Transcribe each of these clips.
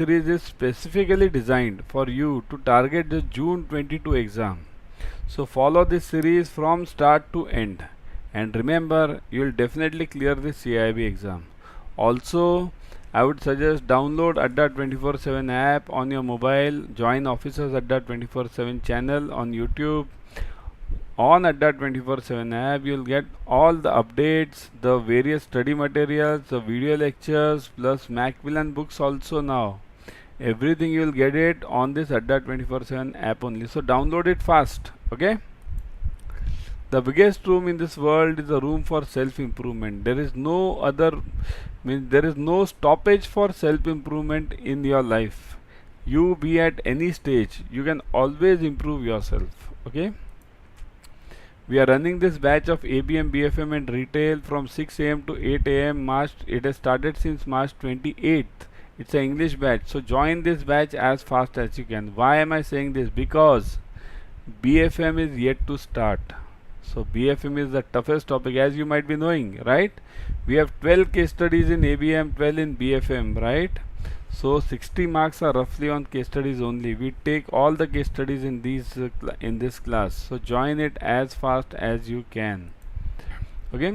series is specifically designed for you to target the June 22 exam. So follow this series from start to end, and remember, you will definitely clear the CAIIB exam. Also, I would suggest download Adda 24/7 app on your mobile, join Officers Adda 24/7 channel on YouTube. On Adda 24/7 app, you'll get all the updates, the various study materials, the video lectures, plus Macmillan books also now. Everything you'll get it on this Adda 24/7 app only. So download it fast, okay? The biggest room in this world is a room for self-improvement. There is no other, there is no stoppage for self-improvement in your life. You be at any stage, you can always improve yourself, okay? We are running this batch of ABM, BFM and retail from 6 AM to 8 AM. It has started since March 28th. It's an English batch. So join this batch as fast as you can. Why am I saying this? Because BFM is yet to start. So BFM is the toughest topic, as you might be knowing, right? We have 12 case studies in ABM, 12 in BFM, right? So 60 marks are roughly on case studies only. We take all the case studies in this class. So join it as fast as you can. Okay?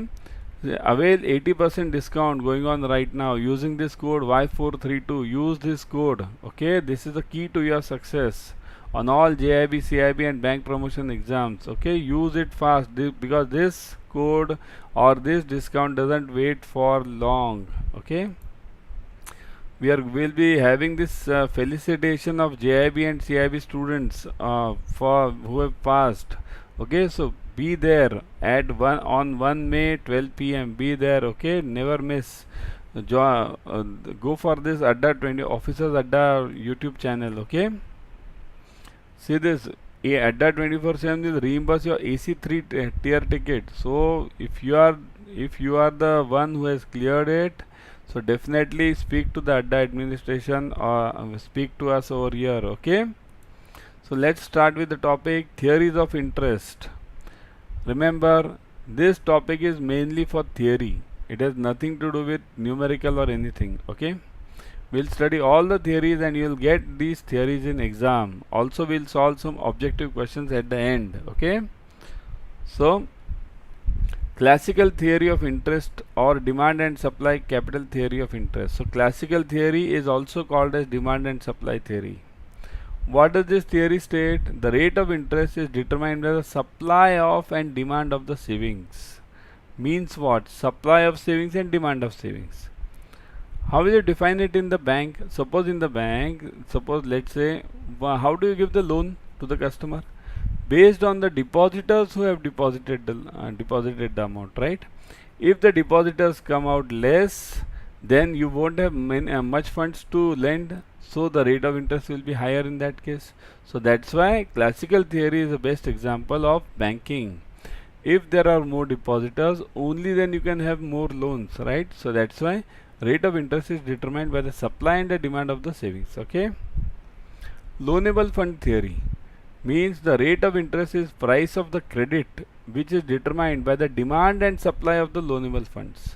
Avail 80% discount going on right now using this code Y432. Use this code. Okay? This is the key to your success on all JAIIB, CAIIB and bank promotion exams. Okay? Use it fast because this code or this discount doesn't wait for long. Okay? We'll be having this felicitation of JAIIB and CAIIB students for who have passed. Okay, so be there at 1 May 12 p.m. Be there. Okay, never miss. Go for this Adda 20 Officers Adda YouTube channel. Okay, see this. Adda 24/7 will reimburse your AC3 tier ticket. So if you are the one who has cleared it, so definitely speak to the Adda administration or speak to us over here. Okay, so let's start with the topic theories of interest. Remember, this topic is mainly for theory. It has nothing to do with numerical or anything. Okay, we'll study all the theories and you'll get these theories in exam. Also, we'll solve some objective questions at the end. Okay, so classical theory of interest or demand and supply capital theory of interest. So classical theory is also called as demand and supply theory. What does this theory state? The rate of interest is determined by the supply of and demand of the savings. Means what? Supply of savings and demand of savings. How will you define it in the bank? Suppose in the bank, let's say, how do you give the loan to the customer? Based on the depositors who have deposited the amount, right? If the depositors come out less, then you won't have much funds to lend, so the rate of interest will be higher in that case. So that's why classical theory is the best example of banking. If there are more depositors, only then you can have more loans, right? So that's why rate of interest is determined by the supply and the demand of the savings. Okay, loanable fund theory means the rate of interest is price of the credit, which is determined by the demand and supply of the loanable funds.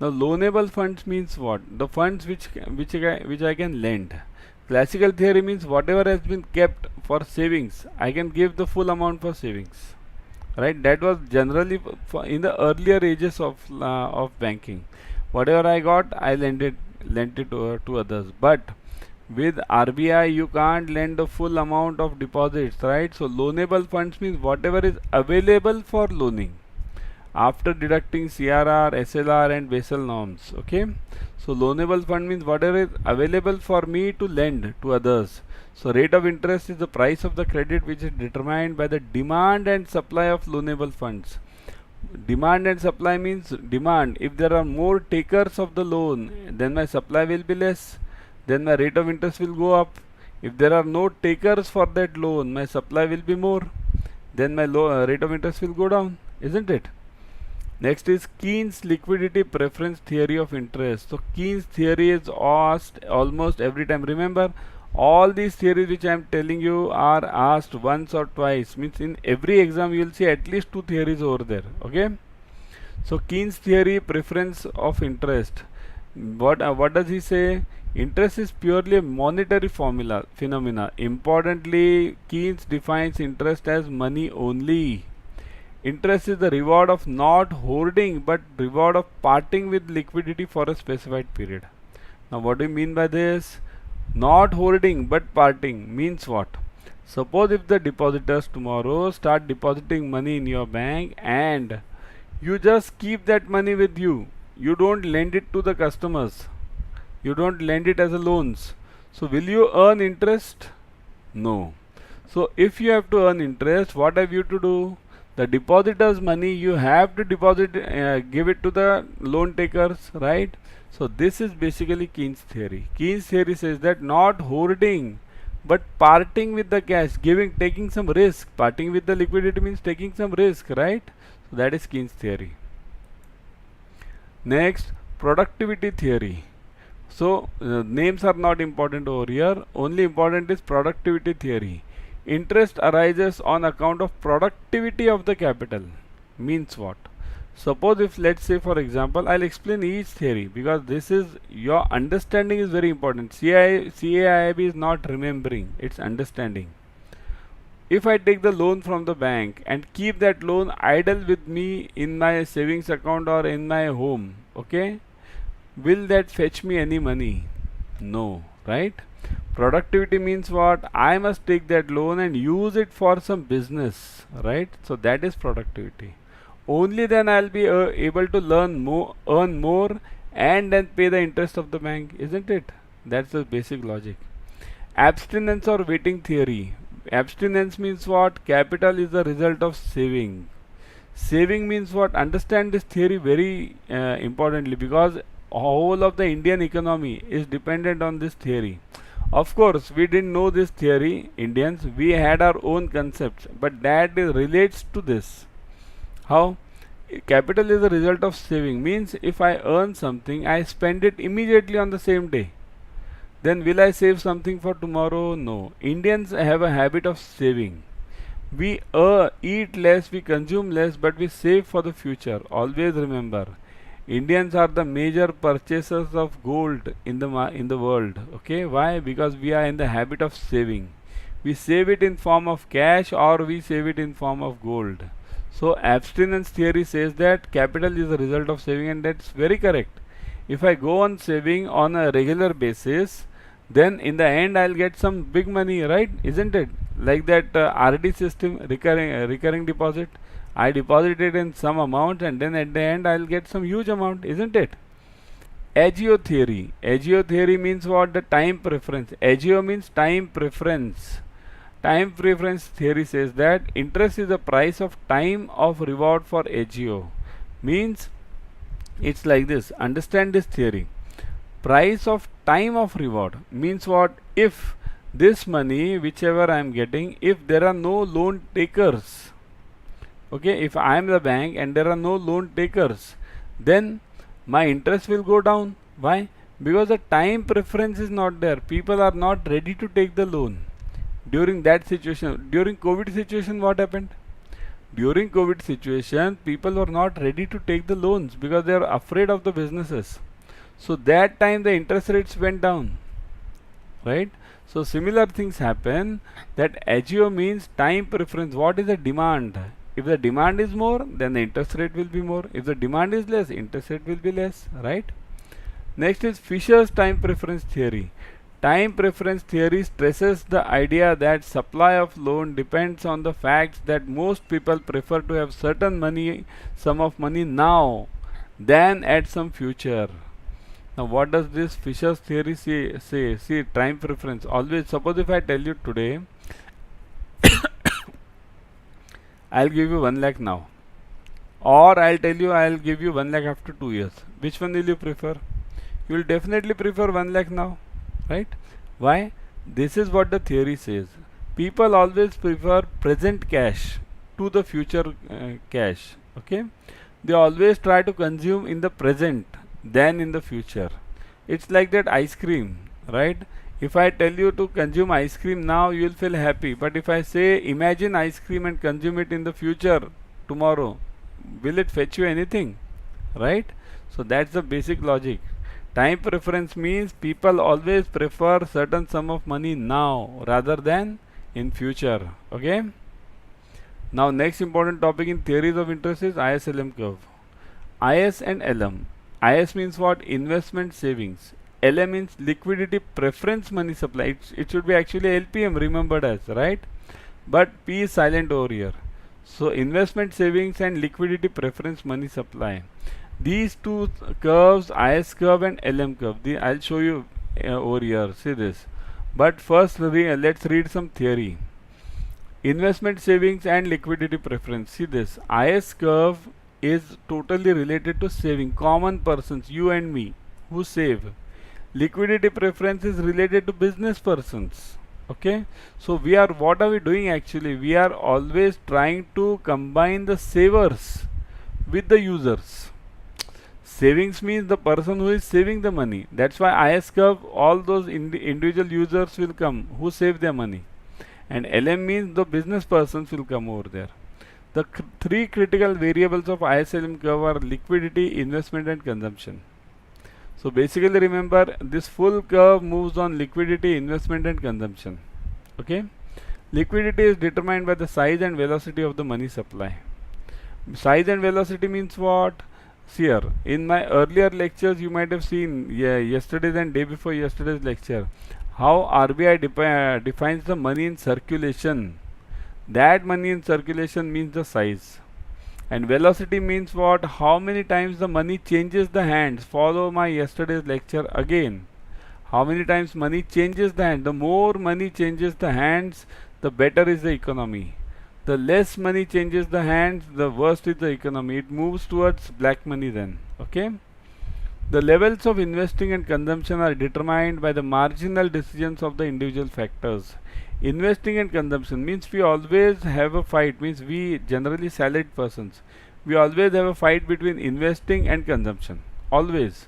Now loanable funds means what? The funds which I can lend. Classical theory means whatever has been kept for savings, I can give the full amount for savings, right? That was generally in the earlier ages of banking. Whatever I got, I lent it to others. But with RBI, you can't lend the full amount of deposits, right? So loanable funds means whatever is available for loaning after deducting CRR, SLR and Basel norms. Okay, so loanable fund means whatever is available for me to lend to others. So rate of interest is the price of the credit, which is determined by the demand and supply of loanable funds. Demand and supply means demand. If there are more takers of the loan, then my supply will be less. Then my rate of interest will go up. If there are no takers for that loan, my supply will be more. Then my rate of interest will go down, isn't it? Next is Keynes liquidity preference theory of interest. So Keynes theory is asked almost every time. Remember, all these theories which I am telling you are asked once or twice. Means in every exam you will see at least 2 theories over there. Okay. So Keynes theory preference of interest. What does he say? Interest is purely a monetary phenomena. Importantly, Keynes defines interest as money only. Interest is the reward of not hoarding but reward of parting with liquidity for a specified period. Now what do you mean by this? Not hoarding but parting means what? Suppose if the depositors tomorrow start depositing money in your bank and you just keep that money with you. You don't lend it to the customers. You don't lend it as a loans. So will you earn interest? No. So if you have to earn interest, what have you to do? The depositors' money you have to deposit, give it to the loan takers, right? So this is basically Keynes theory. Keynes theory says that not hoarding, but parting with the cash, taking some risk. Parting with the liquidity means taking some risk, right? So that is Keynes theory. Next, productivity theory. So names are not important over here. Only important is productivity theory. Interest arises on account of productivity of the capital. Means what? Suppose if, let's say for example, I'll explain each theory because this is your understanding is very important. CAIIB is not remembering, it's understanding. If I take the loan from the bank and keep that loan idle with me in my savings account or in my home, okay, will that fetch me any money? No, right? Productivity means what? I must take that loan and use it for some business, right? So that is productivity. Only then I'll be able to earn more and then pay the interest of the bank, isn't it? That's the basic logic. Abstinence or waiting theory. Abstinence means what? Capital is the result of saving. Saving means what? Understand this theory very importantly because whole of the Indian economy is dependent on this theory. Of course, we didn't know this theory, Indians. We had our own concepts, but that relates to this. How? Capital is the result of saving. Means if I earn something, I spend it immediately on the same day. Then will I save something for tomorrow? No. Indians have a habit of saving. We eat less, we consume less, but we save for the future. Always remember. Indians are the major purchasers of gold in the world. Okay, why? Because we are in the habit of saving. We save it in form of cash or we save it in form of gold. So abstinence theory says that capital is the result of saving, and that's very correct. If I go on saving on a regular basis, then in the end I'll get some big money, right? Isn't it? Like that RD system, recurring deposit. I deposited in some amount and then at the end I'll get some huge amount, isn't it? Agio theory. Agio theory means what? The time preference. Agio means time preference. Time preference theory says that interest is the price of time of reward for Agio. Means it's like this. Understand this theory. Price of time of reward means what? If this money, whichever I am getting, if there are no loan takers, okay, if I am the bank and there are no loan takers, then my interest will go down. Why? Because the time preference is not there. People are not ready to take the loan. During that situation, during COVID situation, what happened? During COVID situation, people were not ready to take the loans because they are afraid of the businesses. So that time the interest rates went down, right? So similar things happen. That Agio means time preference. What is the demand? If the demand is more, then the interest rate will be more. If the demand is less, interest rate will be less, right? Next is Fisher's time preference theory. Time preference theory stresses the idea that supply of loan depends on the fact that most people prefer to have certain sum of money now than at some future. Now what does this Fisher's theory say? See, time preference. Always, suppose if I tell you today, I'll give you 1 lakh now, or I'll tell you I'll give you 1 lakh after 2 years. Which one will you prefer? You will definitely prefer 1 lakh now, right? Why? This is what the theory says. People always prefer present cash to the future cash. Okay, they always try to consume in the present than in the future. It's like that ice cream, right? If I tell you to consume ice cream now, you will feel happy. But if I say imagine ice cream and consume it in the future tomorrow, will it fetch you anything, right? So that's the basic logic. Time preference means people always prefer certain sum of money now rather than in future. Okay. Now next important topic in theories of interest is ISLM curve. IS and LM. IS means what? Investment savings. LM means liquidity preference money supply. It should be actually LPM remembered as, right? But P is silent over here. So investment savings and liquidity preference money supply. These two curves, IS curve and LM curve, I'll show you over here. See this. But first let's read some theory. Investment savings and liquidity preference. See this. IS curve is totally related to saving. Common persons, you and me, who save. Liquidity preference is related to business persons. Okay. So what are we doing actually? We are always trying to combine the savers with the users. Savings means the person who is saving the money. That's why IS curve, all those individual users will come who save their money. And LM means the business persons will come over there. The three critical variables of ISLM curve are liquidity, investment and consumption. So basically remember, this full curve moves on liquidity, investment and consumption. Okay. Liquidity is determined by the size and velocity of the money supply. Size and velocity means what? See here, in my earlier lectures you might have seen yesterday's and day before yesterday's lecture how RBI defines the money in circulation. That money in circulation means the size. And velocity means what? How many times the money changes the hands. Follow my yesterday's lecture again. How many times money changes the hand. The more money changes the hands, the better is the economy. The less money changes the hands, the worse is the economy. It moves towards black money then. Okay. The levels of investing and consumption are determined by the marginal decisions of the individual factors. Investing and consumption means we always have a fight, means we generally salaried persons. We always have a fight between investing and consumption. Always.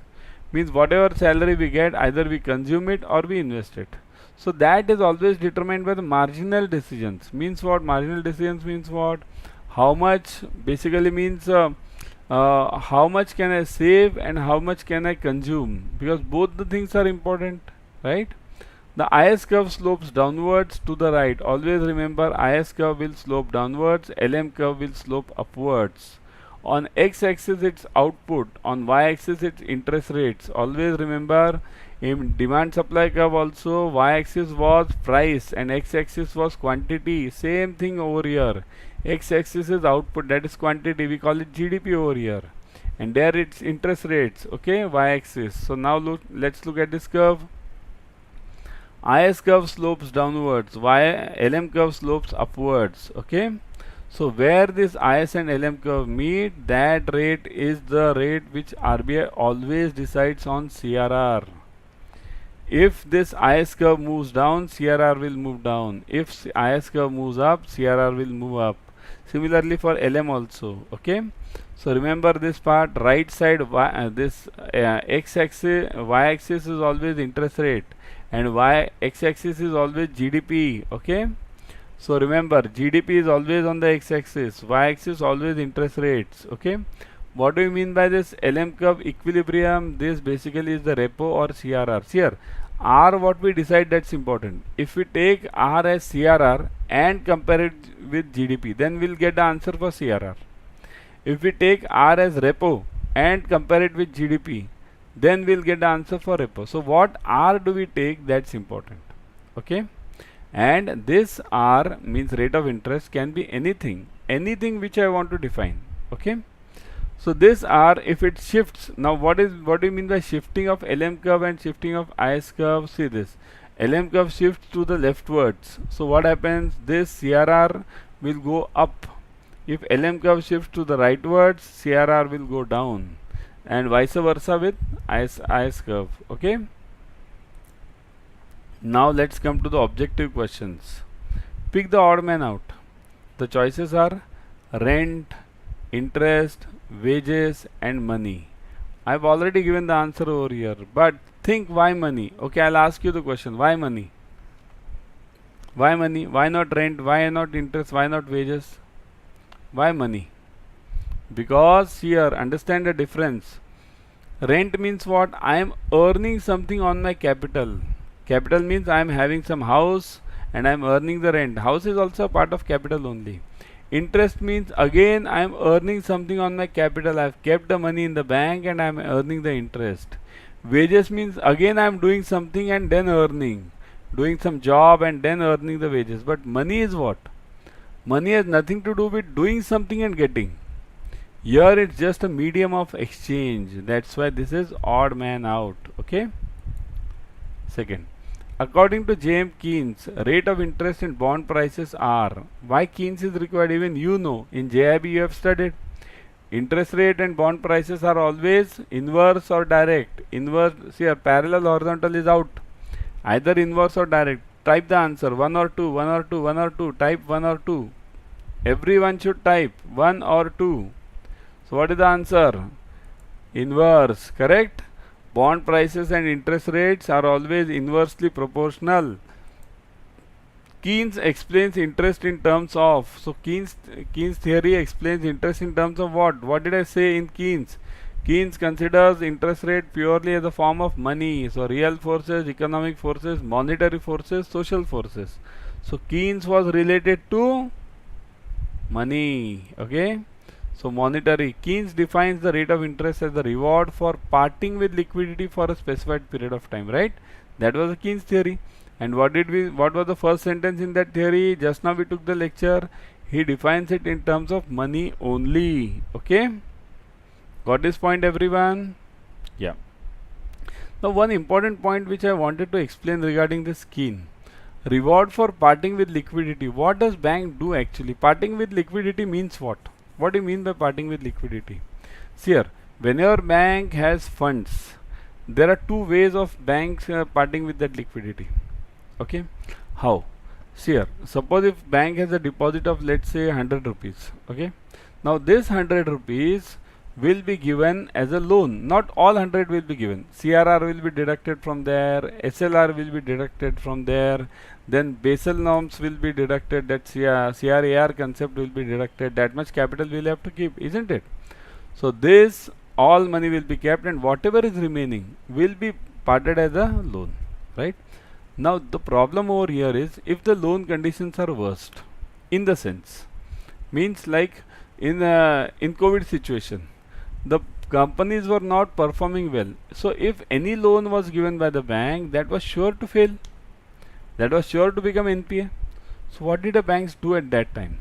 Means whatever salary we get, either we consume it or we invest it. So that is always determined by the marginal decisions. Means what? Marginal decisions means what? How much basically means how much can I save and how much can I consume, because both the things are important, right? The IS curve slopes downwards to the right. Always remember, IS curve will slope downwards, LM curve will slope upwards. On x-axis it's output, on y-axis it's interest rates. Always remember, in demand supply curve also y-axis was price and x-axis was quantity. Same thing over here. X-axis is output, that is quantity, we call it GDP over here, and there it's interest rates. Okay, y-axis. So now let's look at this curve. IS curve slopes downwards, LM curve slopes upwards. Okay, so where this IS and LM curve meet, that rate is the rate which RBI always decides on CRR. If this IS curve moves down, CRR will move down. If IS curve moves up, CRR will move up. Similarly for LM also. Okay. So remember this part, right side, x-axis, y-axis is always interest rate and x-axis is always GDP. Okay. So remember, GDP is always on the x-axis, y-axis always interest rates. Okay. What do you mean by this LM curve equilibrium? This basically is the repo or CRR. Here, R what we decide, that's important. If we take R as CRR and compare it with GDP, then we'll get the answer for CRR. If we take R as repo and compare it with GDP, then we'll get the answer for repo. So what R do we take, that's important. Okay. And this R means rate of interest can be anything which I want to define. Okay. So this R, if it shifts, now what do you mean by shifting of LM curve and shifting of IS curve? See this, LM curve shifts to the leftwards. So what happens? This CRR will go up. If LM curve shifts to the rightwards, CRR will go down, and vice versa with IS curve. Okay. Now let's come to the objective questions. Pick the odd man out. The choices are rent, interest, wages and money. I've already given the answer over here, but think why money. Okay, I'll ask you the question, why money? Why money? Why not rent? Why not interest? Why not wages? Why money? Because here, understand the difference. Rent means what? I am earning something on my capital. Capital means I am having some house and I am earning the rent. House is also a part of capital only. Interest means again I am earning something on my capital. I have kept the money in the bank and I am earning the interest. Wages means again I am doing something and then earning. Doing some job and then earning the wages. But money is what? Money has nothing to do with doing something and getting. Here it's just a medium of exchange. That's why this is odd man out. Okay. Second, according to James Keynes, rate of interest in bond prices are. Why Keynes is required? Even you know. In JAIIB you have studied. Interest rate and bond prices are always inverse or direct. Inverse, see, a parallel horizontal is out. Either inverse or direct. Type the answer 1 or 2, 1 or 2, 1 or 2. Type 1 or 2. Everyone should type 1 or 2. So what is the answer? Inverse, correct? Bond prices and interest rates are always inversely proportional. Keynes explains interest in terms of. So Keynes theory explains interest in terms of what? What did I say in Keynes? Keynes considers interest rate purely as a form of money. So real forces, economic forces, monetary forces, social forces. So Keynes was related to money. Okay. So monetary. Keynes defines the rate of interest as the reward for parting with liquidity for a specified period of time, right? That was the Keynes theory. And what was the first sentence in that theory? Just now we took the lecture. He defines it in terms of money only. Okay? Got this point, everyone? Yeah. Now one important point which I wanted to explain regarding this scheme. Reward for parting with liquidity. What does bank do actually? Parting with liquidity means what? What do you mean by parting with liquidity? See here, whenever bank has funds, there are two ways of banks parting with that liquidity. Okay, how? See here, suppose if bank has a deposit of, let's say, 100 rupees. Okay, now this 100 rupees will be given as a loan. Not all 100 will be given. CRR will be deducted from there, SLR will be deducted from there, then Basel norms will be deducted, that CRAR concept will be deducted, that much capital we will have to keep, isn't it? So this all money will be kept and whatever is remaining will be parted as a loan, right? Now the problem over here is if the loan conditions are worst, in the sense, means like in COVID situation, the companies were not performing well. So if any loan was given by the bank, that was sure to fail. That was sure to become NPA. So what did the banks do at that time?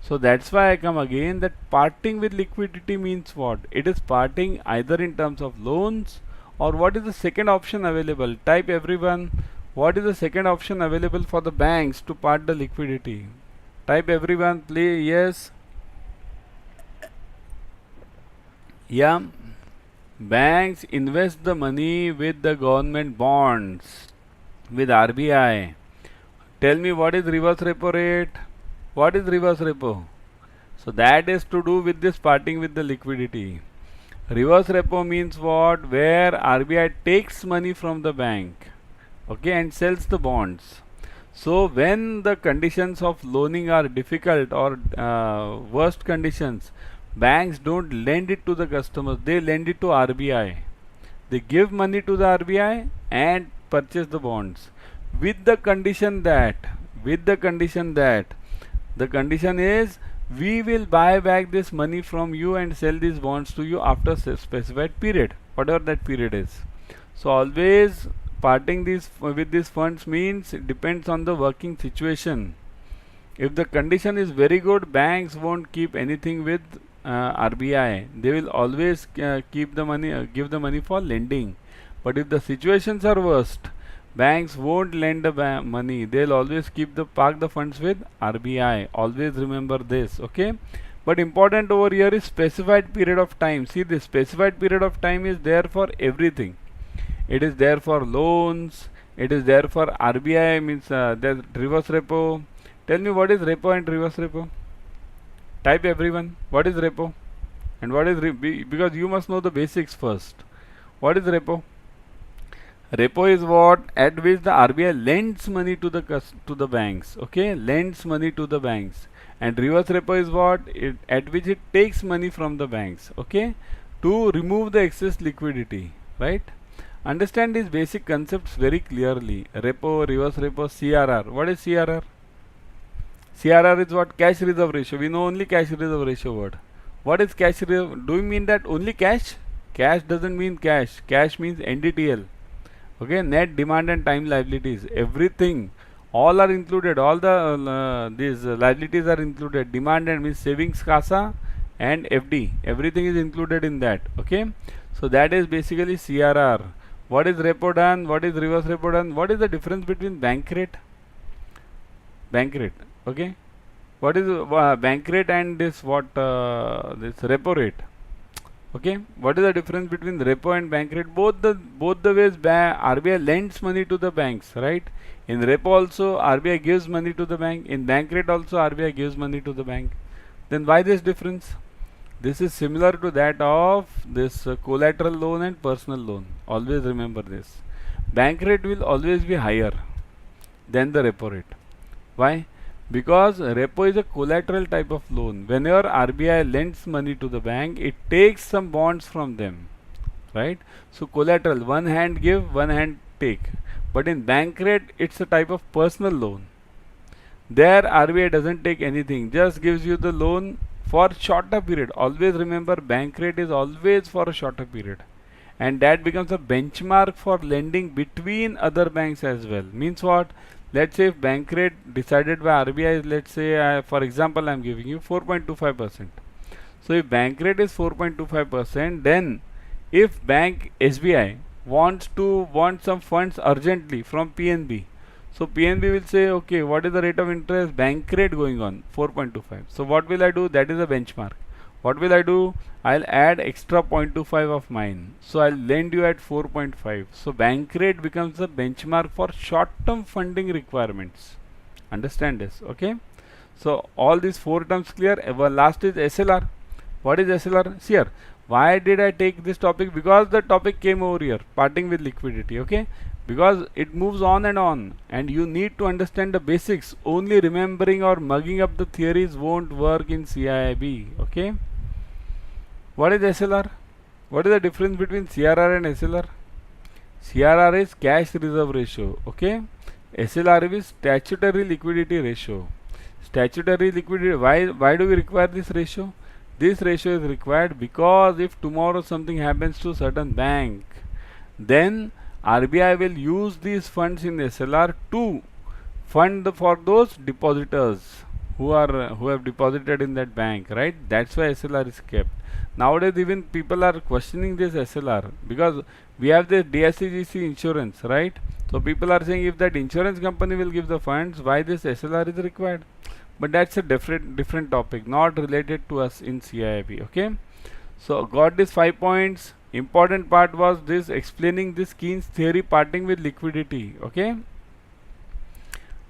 So that's why I come again that parting with liquidity means what? It is parting either in terms of loans or what is the second option available? Type everyone. What is the second option available for the banks to part the liquidity? Type everyone, please. Yes. Yeah. Banks invest the money with the government bonds, with RBI. Tell me what is reverse repo rate? What is reverse repo? So that is to do with this parting with the liquidity. Reverse repo means what? Where RBI takes money from the bank, okay, and sells the bonds. So when the conditions of loaning are difficult or worst conditions, banks don't lend it to the customers, they lend it to RBI. They give money to the RBI and purchase the bonds with the condition that the condition is we will buy back this money from you and sell these bonds to you after a specified period, whatever that period is. So always parting these with these funds means it depends on the working situation. If the condition is very good, banks won't keep anything with RBI. They will always keep the money, give the money for lending. But if the situations are worst, banks won't lend the money. They'll always park the funds with RBI. Always remember this, okay? But important over here is specified period of time. See, this specified period of time is there for everything. It is there for loans. It is there for RBI, means there's reverse repo. Tell me what is repo and reverse repo. Type everyone. What is repo? And what is because you must know the basics first. What is repo? Repo is what? At which the RBI lends money to the banks. Okay, lends money to the banks. And reverse repo is what? At which it takes money from the banks. Okay. to remove the excess liquidity, right? Understand these basic concepts very clearly. Repo, reverse repo, CRR. What is CRR? CRR is what? Cash reserve ratio. We know only cash reserve ratio word. What is cash reserve? Do you mean that only cash? Cash doesn't mean cash. Cash means NDTL. Okay, net demand and time liabilities. Everything, all are included. All the these liabilities are included. Demand and means savings CASA and FD. Everything is included in that. Okay, so that is basically CRR. What is repo done? What is reverse repo done? What is the difference between bank rate? Bank rate. Okay, what is bank rate and this what this repo rate? Okay, what is the difference between repo and bank rate? Both the ways RBI lends money to the banks, right? In repo also RBI gives money to the bank. In bank rate also RBI gives money to the bank. Then why this difference? This is similar to that of this collateral loan and personal loan. Always remember this. Bank rate will always be higher than the repo rate. Why? Because repo is a collateral type of loan. Whenever RBI lends money to the bank, it takes some bonds from them, right? So collateral, one hand give, one hand take. But in bank rate, it's a type of personal loan. There RBI doesn't take anything, just gives you the loan for shorter period. Always remember, bank rate is always for a shorter period. And that becomes a benchmark for lending between other banks as well. Means what? Let's say if bank rate decided by RBI is, let's say for example I am giving you 4.25%. So if bank rate is 4.25%, then if bank SBI wants some funds urgently from PNB, so PNB will say, okay, what is the rate of interest? Bank rate going on 4.25. So what will I do? That is a benchmark. What will I do? I'll add extra 0.25 of mine. So I'll lend you at 4.5. So bank rate becomes the benchmark for short-term funding requirements. Understand this, okay? So all these four terms clear. Last is SLR. What is SLR? See here. Why did I take this topic? Because the topic came over here, parting with liquidity, okay? Because it moves on and you need to understand the basics. Only remembering or mugging up the theories won't work in CAIIB, okay? What is SLR? What is the difference between CRR and SLR? CRR is cash reserve ratio, okay? SLR is statutory liquidity ratio. Statutory liquidity, why do we require this ratio? This ratio is required because if tomorrow something happens to certain bank, then RBI will use these funds in SLR to fund for those depositors who have deposited in that bank, right? That's why SLR is kept. Nowadays even people are questioning this SLR because we have this DSCGC insurance, right? So people are saying if that insurance company will give the funds, why this SLR is required? But that's a different topic, not related to us in CAIIB, okay? So got these 5 points. Important part was this, explaining this Keynes theory parting with liquidity, okay?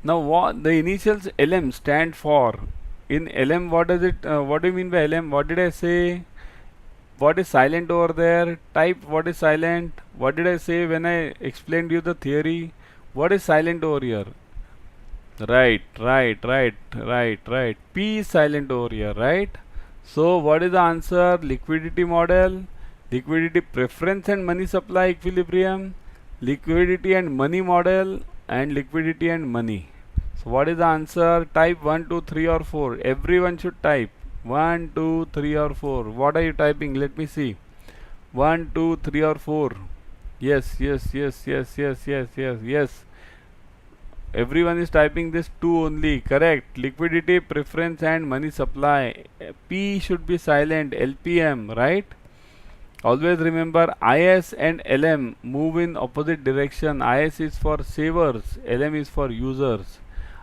Now what the initials LM stand for? In LM, what does it, what do you mean by LM? What did I say? What is silent over there? Type, what is silent? What did I say when I explained you the theory? What is silent over here? Right. P is silent over here, right? So what is the answer? Liquidity model, liquidity preference and money supply equilibrium, liquidity and money model, and liquidity and money. So what is the answer? Type 1, 2, 3 or 4. Everyone should type 1, 2, 3 or 4. What are you typing? Let me see. 1, 2, 3 or 4. Yes. Everyone is typing this 2 only. Correct. Liquidity, preference and money supply. P should be silent. LPM, right? Always remember IS and LM move in opposite direction. IS is for savers. LM is for users.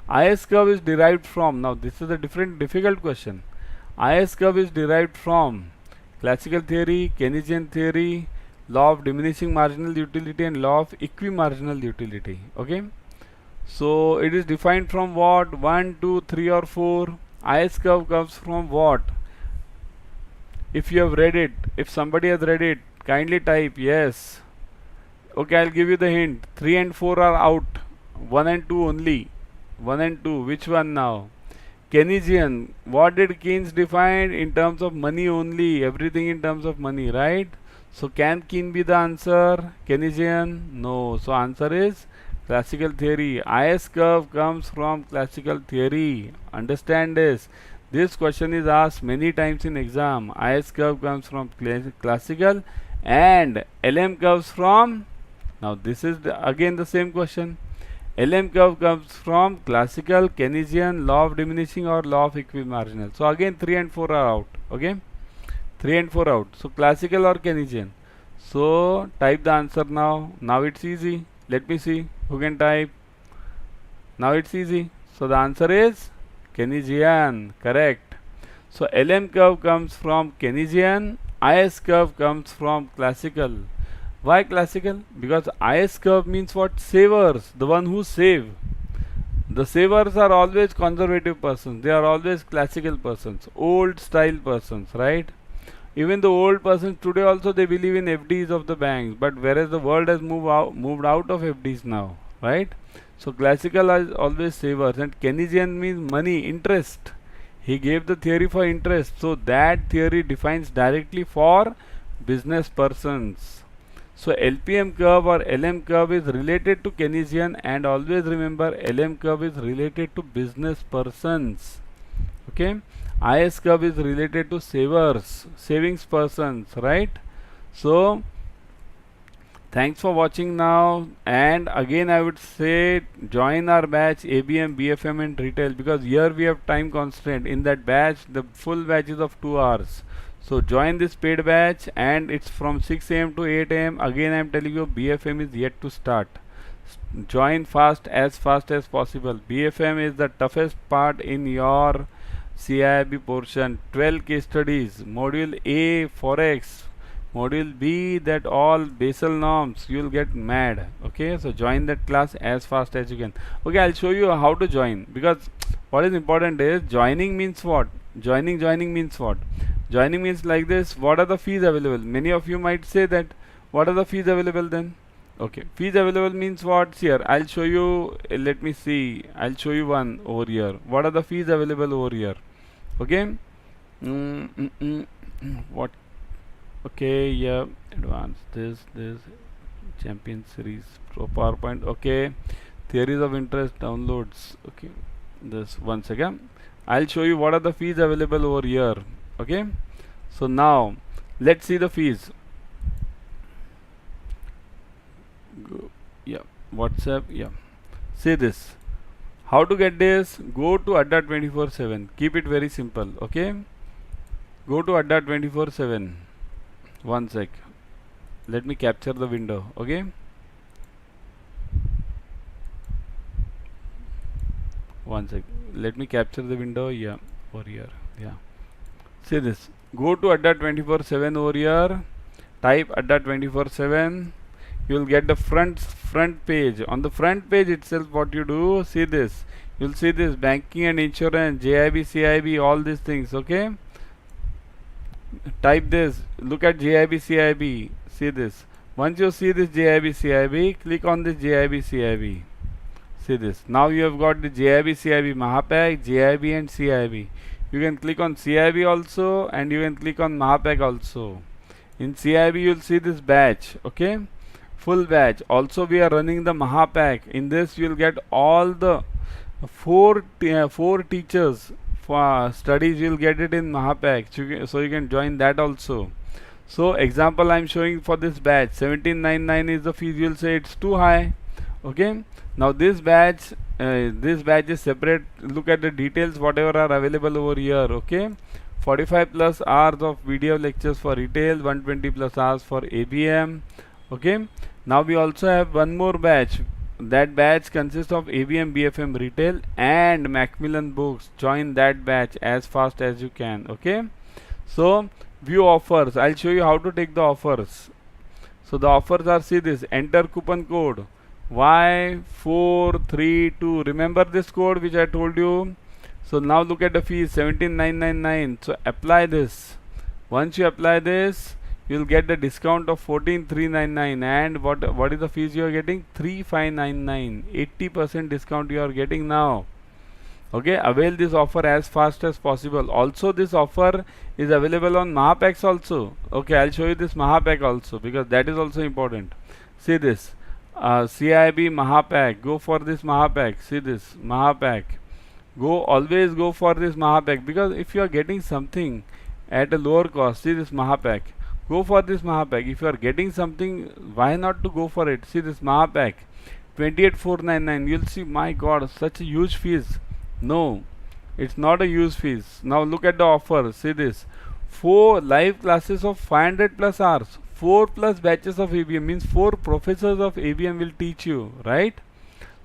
IS curve is derived from. Now this is a difficult question. IS curve is derived from classical theory, Keynesian theory, law of diminishing marginal utility and law of equimarginal utility. Okay. So it is defined from what? 1, 2, 3 or 4. IS curve comes from what? If you have read it, if somebody has read it, kindly type yes. Okay, I'll give you the hint. 3 and 4 are out. 1 and 2 only. 1 and 2. Which one now? Keynesian. What did Keynes define? In terms of money only. Everything in terms of money, right? So can Keynes be the answer? Keynesian? No. So answer is classical theory. IS curve comes from classical theory. Understand this. This question is asked many times in exam. IS curve comes from classical and LM curves from. Now this is again the same question. LM curve comes from classical, Keynesian, law of diminishing or law of equimarginal. So again 3 and 4 are out. Okay, 3 and 4 out. So classical or Keynesian. So type the answer now. Now it's easy. Let me see who can type. Now it's easy. So the answer is Keynesian. Correct. So LM curve comes from Keynesian. IS curve comes from classical. Why classical? Because IS curve means what? Savers, the one who save. The savers are always conservative persons. They are always classical persons, old style persons, right? Even the old persons today also they believe in FDs of the banks, but whereas the world has moved out of FDs now, right? So classical is always savers, and Keynesian means money, interest. He gave the theory for interest, so that theory defines directly for business persons. So LPM curve or LM curve is related to Keynesian, and always remember LM curve is related to business persons. Okay, IS curve is related to savers, savings persons, right? So thanks for watching now, and again I would say join our batch ABM, BFM and retail, because here we have time constraint. In that batch the full batch is of 2 hours. So join this paid batch, and it's from 6 AM to 8 AM. Again I am telling you, BFM is yet to start. Join fast as possible. BFM is the toughest part in your CAIIB portion. 12 case studies. Module A Forex. Module B that all Basel norms. You will get mad. Okay, so join that class as fast as you can. Okay, I'll show you how to join, because what is important is joining means what? Joining means what? Joining means like this. What are the fees available? Many of you might say that what are the fees available then? Okay, fees available means what? Here I'll show you. Let me see. I'll show you one over here. What are the fees available over here? Okay. What? Okay, yeah. Advanced this champion series pro PowerPoint. Okay, theories of interest downloads. Okay, this one second. I'll show you what are the fees available over here. Okay, so now let's see the fees. Go, yeah, WhatsApp, yeah. See this. How to get this? Go to Adda 24/7. Keep it very simple. Okay, go to Adda 24/7. One sec. Let me capture the window. Okay. One sec. Let me capture the window. Yeah, over here. Yeah. See this. Go to Adda 24/7 over here. Type Adda 24/7. You will get the front page. On the front page itself, what you do? See this. You will see this banking and insurance, JAIIB, CAIIB, all these things. Okay. Type this. Look at JAIIB, CAIIB. See this. Once you see this JAIIB, CAIIB, click on this JAIIB, CAIIB. See this. Now you have got the JAIIB, CAIIB, Mahapack, JAIIB and CAIIB. You can click on CAIIB also, and you can click on Mahapack also. In CAIIB you will see this batch. Okay, full batch. Also we are running the Mahapack. In this you will get all the four teachers for studies. You will get it in Mahapack, so you can join that also. So example I am showing for this batch. 1799 is the fees. You will say it's too high. Okay, now this batch is separate. Look at the details whatever are available over here. Okay, 45 plus hours of video lectures for retail, 120 plus hours for ABM. Okay, now we also have one more batch. That batch consists of ABM, BFM, retail and Macmillan books. Join that batch as fast as you can. Okay, so view offers. I'll show you how to take the offers. So the offers are, see this, enter coupon code Y432. Remember this code which I told you. So now look at the fees, 17,999. So apply this. Once you apply this, you will get the discount of 14,399. And what is the fees you are getting? 3,599. 80% discount you are getting now. Okay, avail this offer as fast as possible. Also, this offer is available on Mahapacks also. Okay, I'll show you this Mahapack also because that is also important. See this, CIB Mahapack. Go for this Mahapack. See this Mahapack. Always go for this Mahapack because if you are getting something at a lower cost, see this Mahapack. Go for this Mahapack. If you are getting something, why not to go for it? See this Mahapack, 28,499. You'll see, my God, such a huge fees. No, it's not a huge fees. Now look at the offer. See this, 4 live classes of 500 plus hours, 4 plus batches of ABM, means 4 professors of ABM will teach you, right?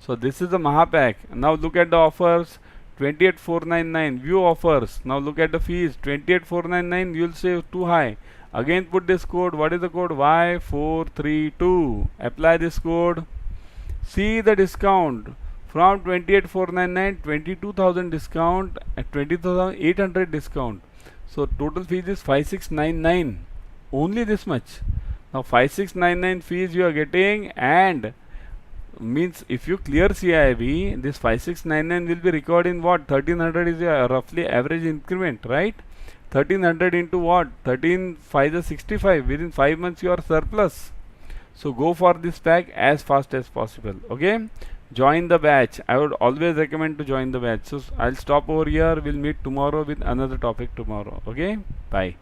So this is the Mahapack. Now look at the offers, 28,499. View offers. Now look at the fees, 28,499. You'll say too high. Again put this code. What is the code? Y432. Apply this code. See the discount from 28,499, 22,000 discount at 20,800 discount. So total fees is 5,699. Only this much. Now 5,699 fees you are getting, and means if you clear CIB, this 5,699 will be recorded in what? 1,300 is a roughly average increment, right? 1,300 into what? 13 5 is 65. Within 5 months you are surplus. So go for this pack as fast as possible. Okay, join the batch. I would always recommend to join the batch. So I'll stop over here. We'll meet tomorrow with another topic tomorrow. Okay, bye.